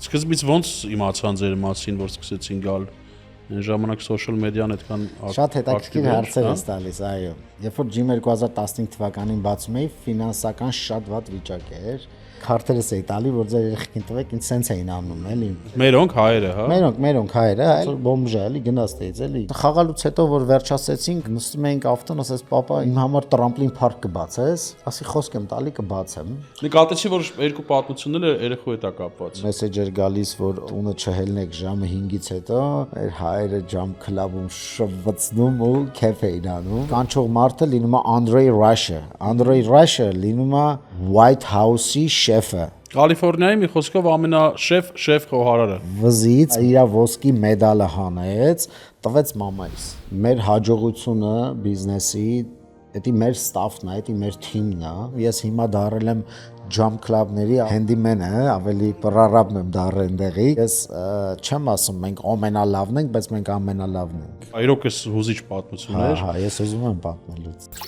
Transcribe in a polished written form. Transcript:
Սկզբից ոնց իմացան ձեր մասին, որ սկսեցին գալ։ Այն ժամանակ social media-ն այդքան շատ հետաքրքիր հարցեր ես տալիս, այո։ Երբ որ Gym 2015 թվականին բացում էի, ֆինանսական շատ վատ վիճակ էր։ Քարտերս էի տալի, որ ձեր երեխեքին տվեք, ինձ սենց էին անում, էլի։ Մերոնք հայերը, հա։ Մերոնք հայերը, այլ բոմժա, էլի գնացտեից, էլի։ Խաղալուց հետո որ վերջացեցինք, նստում էինք ավտոն, ասես պապա, իմ համար տրամպլին փարք կբացես, ասի խոսք եմ տալի կբացեմ։ Նկատեցի, որ երկու պատմությունները երեխու հետ է կապված։ Մեսեջեր գալիս, որ տունը չհելնեք ժամը 5-ից հետո, այդ հայերը ջամ քլաբում շվցնում ու քեֆ էին անում։ Կանչող մարդը լինում է Andrei Russia։ Andrei Russia լինում է White House-ի շեֆը։ Կալիֆոռնիայի մի խոսքով ամենաշեֆ խոհարարը։ Վզից իր ոսկի մեդալը հանեց, տվեց մամայիս։ Մեր հաջողությունը բիզնեսի, դա մեր ստաֆն է, դա մեր թիմն է։ Ես հիմա դարել եմ Jump Club-ների handyman-ը, ավելի պրարաբն եմ դարել այնտեղի։ Ես չեմ ասում մենք ամենալավն ենք, բայց մենք ամենալավն ենք։ Այրոք էս հուզիչ պատմություններ։ Հա, ես ուզում եմ պատմելուց։